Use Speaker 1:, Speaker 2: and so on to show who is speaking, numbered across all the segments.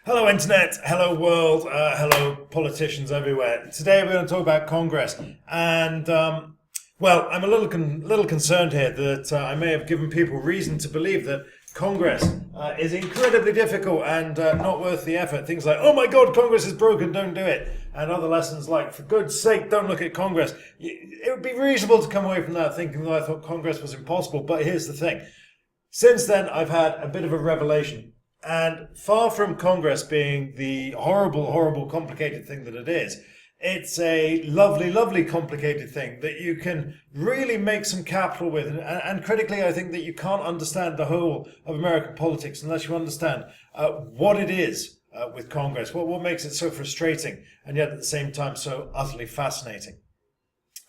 Speaker 1: Hello Internet, hello world, hello politicians everywhere. Today we're going to talk about Congress and I'm a little concerned here that I may have given people reason to believe that Congress is incredibly difficult and not worth the effort. Things like, oh my god, Congress is broken, don't do it. And other lessons like, for good's sake, don't look at Congress. It would be reasonable to come away from that thinking that I thought Congress was impossible, but here's the thing. Since then, I've had a bit of a revelation. And far from Congress being the horrible, horrible, complicated thing that it is, it's a lovely, lovely, complicated thing that you can really make some capital with. And critically, I think that you can't understand the whole of American politics unless you understand what it is with Congress, what makes it so frustrating and yet at the same time so utterly fascinating.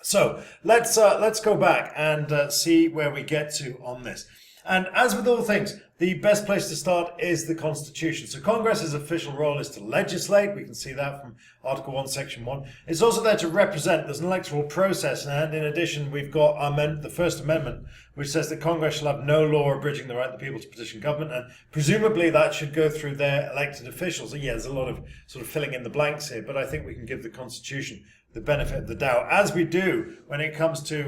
Speaker 1: So let's go back and see where we get to on this. And as with all things, the best place to start is the Constitution. So Congress's official role is to legislate. We can see that from Article 1, Section 1. It's also there to represent. There's an electoral process. And in addition, we've got the First Amendment, which says that Congress shall have no law abridging the right of the people to petition government. And presumably that should go through their elected officials. Yeah, there's a lot of sort of filling in the blanks here, but I think we can give the Constitution the benefit of the doubt, as we do when it comes to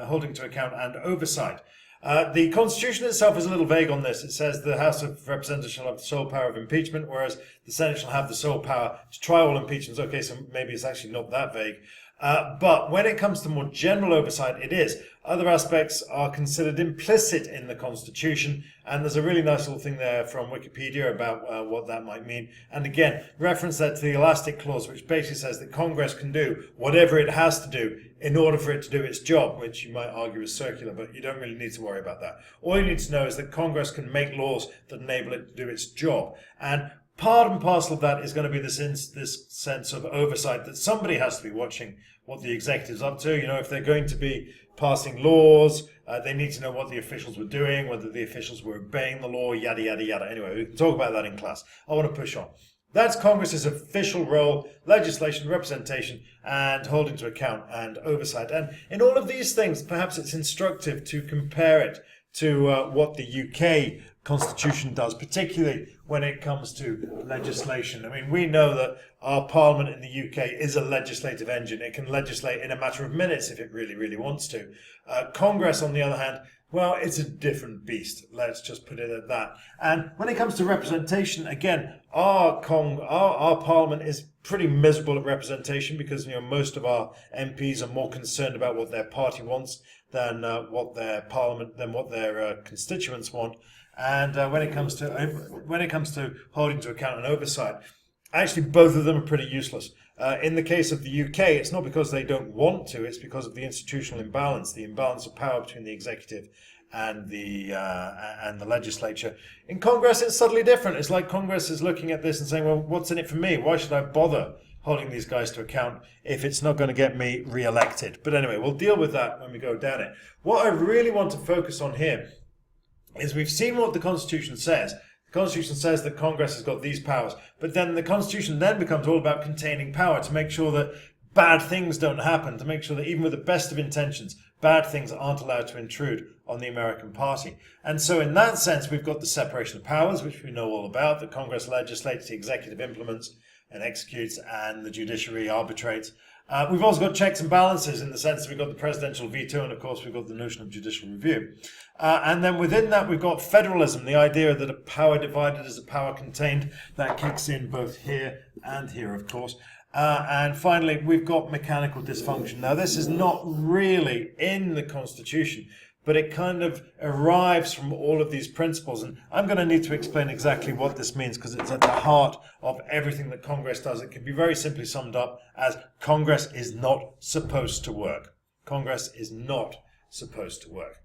Speaker 1: holding to account and oversight. The Constitution itself is a little vague on this. It says the House of Representatives shall have the sole power of impeachment, whereas the Senate shall have the sole power to try all impeachments. Okay, so maybe it's actually not that vague. But when it comes to more general oversight, it is. Other aspects are considered implicit in the Constitution, and there's a really nice little thing there from Wikipedia about what that might mean. And again, reference that to the Elastic Clause, which basically says that Congress can do whatever it has to do in order for it to do its job, which you might argue is circular, but you don't really need to worry about that. All you need to know is that Congress can make laws that enable it to do its job. And part and parcel of that is going to be this sense of oversight, that somebody has to be watching what the executive's up to. You know, if they're going to be passing laws, they need to know what the officials were doing, whether the officials were obeying the law, yada, yada, yada. Anyway, we can talk about that in class. I want to push on. That's Congress's official role: legislation, representation, and holding to account and oversight. And in all of these things, perhaps it's instructive to compare it to what the UK Constitution does, particularly when it comes to legislation. I mean, we know that our Parliament in the UK is a legislative engine. It can legislate in a matter of minutes if it really, really wants to. Congress, on the other hand, well, it's a different beast. Let's just put it at that. And when it comes to representation, again, our Parliament is pretty miserable at representation because, you know, most of our MPs are more concerned about what their party wants than what their constituents want. And when it comes to holding to account and oversight, actually both of them are pretty useless. In the case of the UK, it's not because they don't want to; it's because of the institutional imbalance, the imbalance of power between the executive and the legislature. In Congress, it's subtly different. It's like Congress is looking at this and saying, "Well, what's in it for me? Why should I bother holding these guys to account if it's not going to get me re-elected?" But anyway, we'll deal with that when we go down it. What I really want to focus on here is we've seen what the Constitution says. The Constitution says that Congress has got these powers, but then the Constitution then becomes all about containing power to make sure that bad things don't happen, to make sure that even with the best of intentions, bad things aren't allowed to intrude on the American party. And so in that sense, we've got the separation of powers, which we know all about, that Congress legislates, the executive implements and executes, and the judiciary arbitrates. We've also got checks and balances in the sense that we've got the presidential veto, and of course we've got the notion of judicial review. And then within that we've got federalism, the idea that a power divided is a power contained. That kicks in both here and here, of course. And finally, we've got mechanical dysfunction. Now, this is not really in the Constitution, but it kind of arrives from all of these principles. And I'm going to need to explain exactly what this means because it's at the heart of everything that Congress does. It can be very simply summed up as Congress is not supposed to work. Congress is not supposed to work.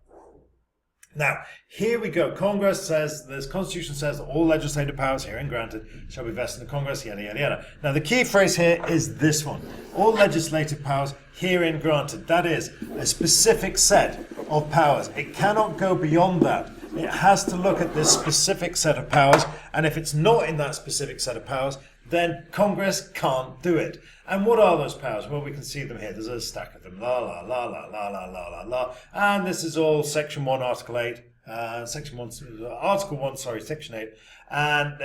Speaker 1: Now, here we go. Congress says, the Constitution says that all legislative powers herein granted shall be vested in the Congress, yada, yada, yada. Now, the key phrase here is this one. All legislative powers herein granted. That is a specific set of powers. It cannot go beyond that. It has to look at this specific set of powers, and if it's not in that specific set of powers, then Congress can't do it. And what are those powers? Well, we can see them here. There's a stack of them. La, la, la, la, la, la, la, la, la. And this is all Section 1, Article 8. Section 1, Article 1, sorry, Section 8. And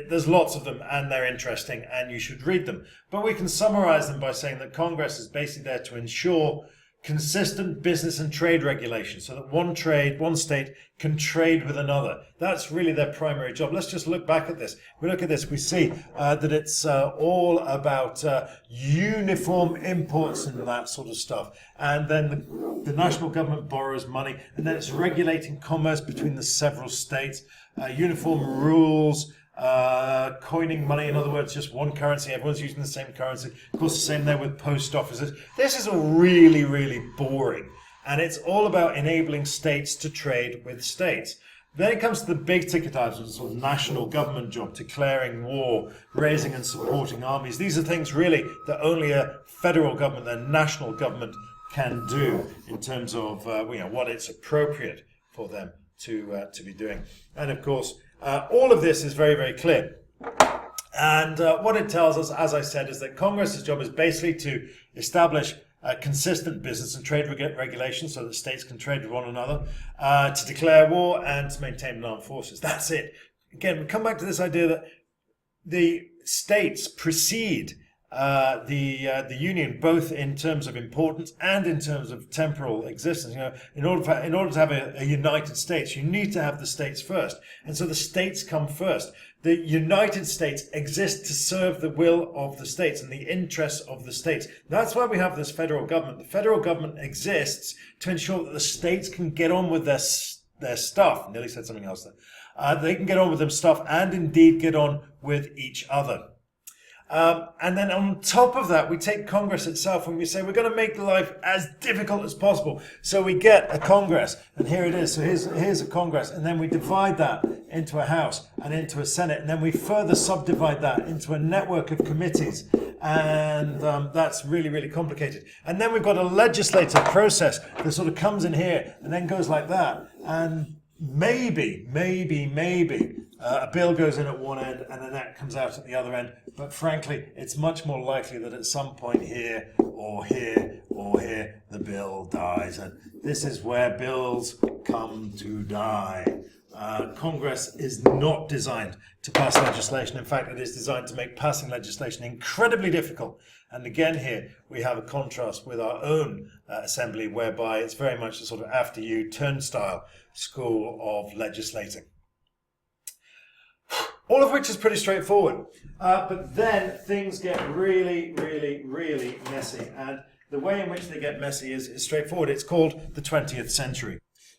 Speaker 1: there's lots of them, and they're interesting, and you should read them. But we can summarize them by saying that Congress is basically there to ensure consistent business and trade regulations, so that one state can trade with another. That's really their primary job. Let's just look back at this. We look at this, we see that it's all about uniform imports and that sort of stuff. And then the national government borrows money, and then it's regulating commerce between the several states, uniform rules, coining money, in other words, just one currency, everyone's using the same currency. Of course, the same there with post offices. This is all really, really boring, and it's all about enabling states to trade with states. Then it comes to the big ticket items, the sort of national government job, declaring war, raising and supporting armies. These are things really that only a federal government, a national government, can do in terms of what it's appropriate for them to be doing. And of course, all of this is very, very clear. And what it tells us, as I said, is that Congress's job is basically to establish consistent business and trade regulations so that states can trade with one another, to declare war, and to maintain armed forces. That's it. Again, we come back to this idea that the states precede the union, both in terms of importance and in terms of temporal existence. In order to have a United States, you need to have the states first, and so the states come first. The United States exist to serve the will of the states and the interests of the states. That's why we have this federal government. The federal government exists to ensure that the states can get on with their stuff. Nearly said something else there. They can get on with their stuff and indeed get on with each other. And then on top of that, we take Congress itself and we say we're going to make life as difficult as possible. So we get a Congress, and here it is. So here's a Congress, and then we divide that into a House and into a Senate, and then we further subdivide that into a network of committees. And that's really, really complicated. And then we've got a legislative process that sort of comes in here and then goes like that. And maybe, a bill goes in at one end and then that comes out at the other end. But frankly, it's much more likely that at some point here or here or here, the bill dies. And this is where bills come to die. Congress is not designed to pass legislation. In fact, it is designed to make passing legislation incredibly difficult. And again, here we have a contrast with our own assembly, whereby it's very much a sort of after you turnstile school of legislating. All of which is pretty straightforward. But then things get really, really, really messy. And the way in which they get messy is straightforward. It's called the 20th century.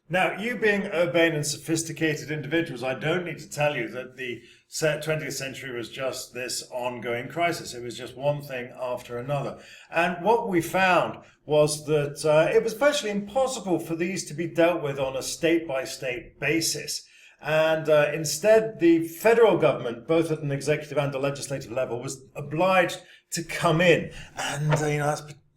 Speaker 1: Now, you being urbane and sophisticated individuals, I don't need to tell you that the 20th century was just this ongoing crisis. It was just one thing after another. And what we found was that it was virtually impossible for these to be dealt with on a state-by-state basis. And instead, the federal government, both at an executive and a legislative level, was obliged to come in. And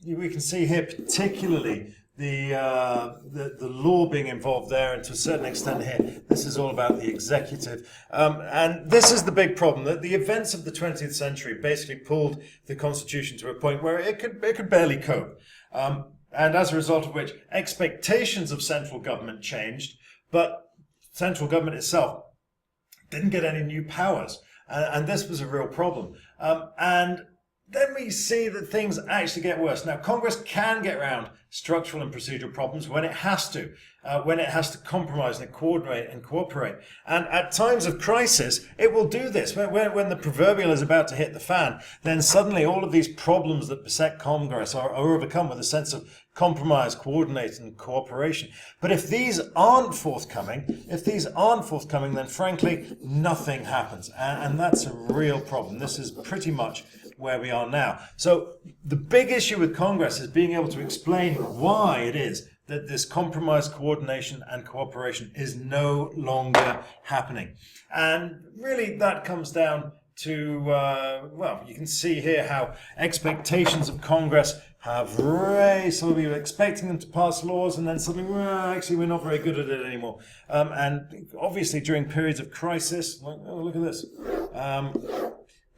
Speaker 1: we can see here particularly the law being involved there, and to a certain extent here, this is all about the executive. And this is the big problem, that the events of the 20th century basically pulled the Constitution to a point where it could barely cope. And as a result of which, expectations of central government changed, but central government itself didn't get any new powers. And this was a real problem. And then we see that things actually get worse. Now, Congress can get around structural and procedural problems when it has to compromise and coordinate and cooperate. And at times of crisis, it will do this. When the proverbial is about to hit the fan, then suddenly all of these problems that beset Congress are overcome with a sense of compromise, coordinate, and cooperation. But if these aren't forthcoming, then frankly, nothing happens. And that's a real problem. This is pretty much where we are now. So the big issue with Congress is being able to explain why it is that this compromise, coordination, and cooperation is no longer happening. And really that comes down to, you can see here how expectations of Congress have raised. So we were expecting them to pass laws, and then suddenly, actually, we're not very good at it anymore. And obviously during periods of crisis, look at this.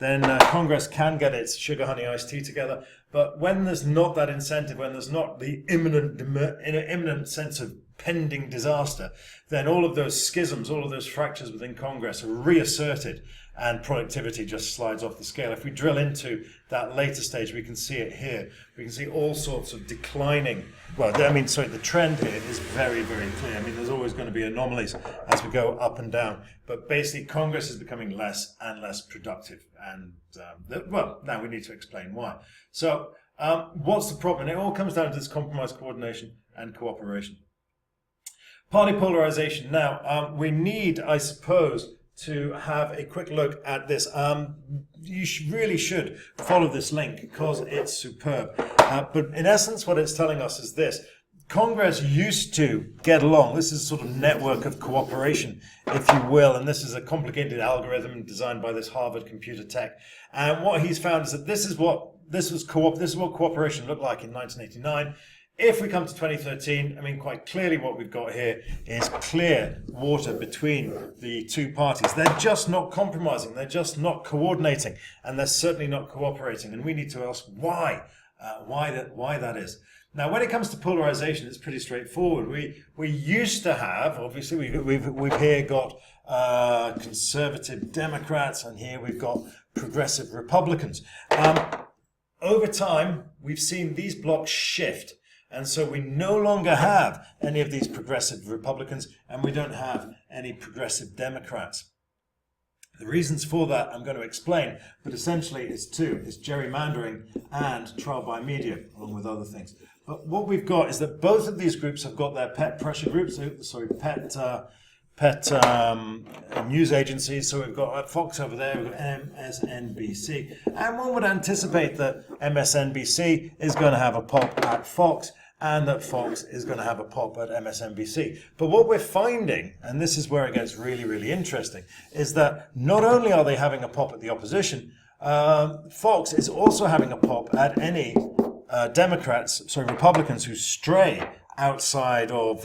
Speaker 1: Then Congress can get its sugar, honey, iced tea together. But when there's not that incentive, when there's not the imminent sense of pending disaster, then all of those schisms, all of those fractures within Congress are reasserted and productivity just slides off the scale. If we drill into that later stage, we can see it here. We can see all sorts of declining. Well, the trend here is very, very clear. I mean, there's always going to be anomalies as we go up and down. But basically, Congress is becoming less and less productive. And, now we need to explain why. So, what's the problem? And it all comes down to this compromise, coordination, and cooperation. Party polarization. Now, we need, I suppose, to have a quick look at this. You really should follow this link because it's superb. But in essence, what it's telling us is this. Congress used to get along. This is a sort of network of cooperation, if you will, and this is a complicated algorithm designed by this Harvard computer tech. And what he's found is that this is what cooperation looked like in 1989. If we come to 2013, I mean, quite clearly what we've got here is clear water between the two parties. They're just not compromising. They're just not coordinating. And they're certainly not cooperating. And we need to ask why that is. Now, when it comes to polarization, it's pretty straightforward. We used to have, obviously, we've here got conservative Democrats, and here we've got progressive Republicans. Over time, we've seen these blocks shift. And so we no longer have any of these progressive Republicans, and we don't have any progressive Democrats. The reasons for that I'm going to explain, but essentially it's two. It's gerrymandering and trial by media, along with other things. But what we've got is that both of these groups have got their pet pressure groups, pet news agencies. So we've got Fox over there, we've got MSNBC. And one would anticipate that MSNBC is going to have a pop at Fox and that Fox is going to have a pop at MSNBC. But what we're finding, and this is where it gets really, really interesting, is that not only are they having a pop at the opposition, Fox is also having a pop at any Republicans who stray outside of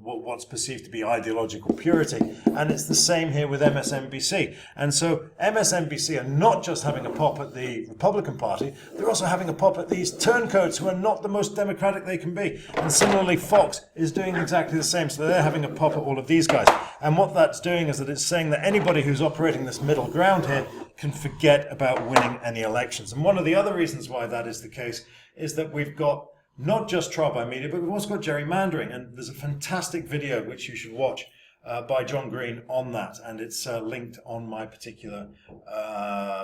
Speaker 1: what's perceived to be ideological purity. And it's the same here with MSNBC. And so MSNBC are not just having a pop at the Republican Party, they're also having a pop at these turncoats who are not the most democratic they can be. And similarly, Fox is doing exactly the same. So they're having a pop at all of these guys. And what that's doing is that it's saying that anybody who's operating this middle ground here can forget about winning any elections. And one of the other reasons why that is the case is that we've got not just trial by media, but we've also got gerrymandering. And there's a fantastic video which you should watch by John Green on that. And it's linked on my particular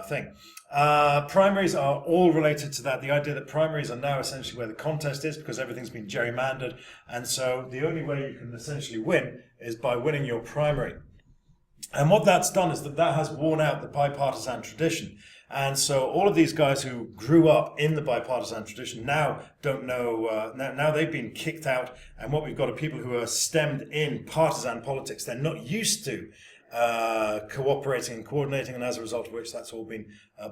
Speaker 1: thing. Primaries are all related to that. The idea that primaries are now essentially where the contest is because everything's been gerrymandered. And so the only way you can essentially win is by winning your primary. And what that's done is that has worn out the bipartisan tradition. And so all of these guys who grew up in the bipartisan tradition now don't know, now they've been kicked out. And what we've got are people who are stemmed in partisan politics. They're not used to cooperating and coordinating, and as a result of which that's all been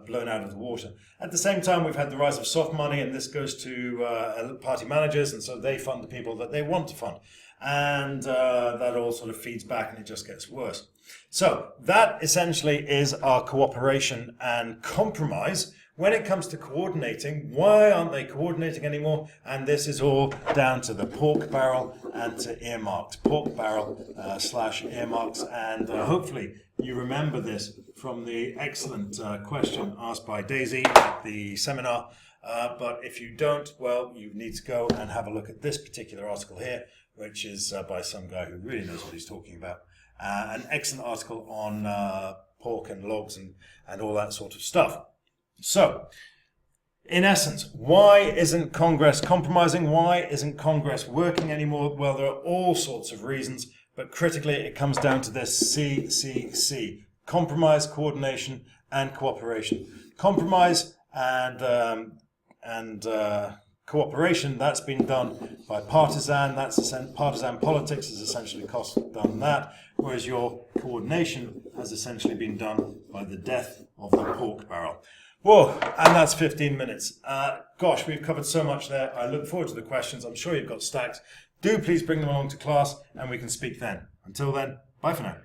Speaker 1: blown out of the water. At the same time, we've had the rise of soft money, and this goes to party managers, and so they fund the people that they want to fund. And that all sort of feeds back, and it just gets worse. So that essentially is our cooperation and compromise. When it comes to coordinating, why aren't they coordinating anymore? And this is all down to the pork barrel and to earmarks. Pork barrel / earmarks. And hopefully you remember this from the excellent question asked by Daisy at the seminar. But if you don't, well, you need to go and have a look at this particular article here, which is by some guy who really knows what he's talking about. An excellent article on pork and logs and all that sort of stuff. So, in essence, why isn't Congress compromising? Why isn't Congress working anymore? Well, there are all sorts of reasons, but critically it comes down to this CCC. Compromise, coordination, and cooperation. Compromise and cooperation, that's been done by partisan. Partisan politics has essentially done that, whereas your coordination has essentially been done by the death of the pork barrel. Whoa, and that's 15 minutes. Gosh, we've covered so much there. I look forward to the questions. I'm sure you've got stacks. Do please bring them along to class, and we can speak then. Until then, bye for now.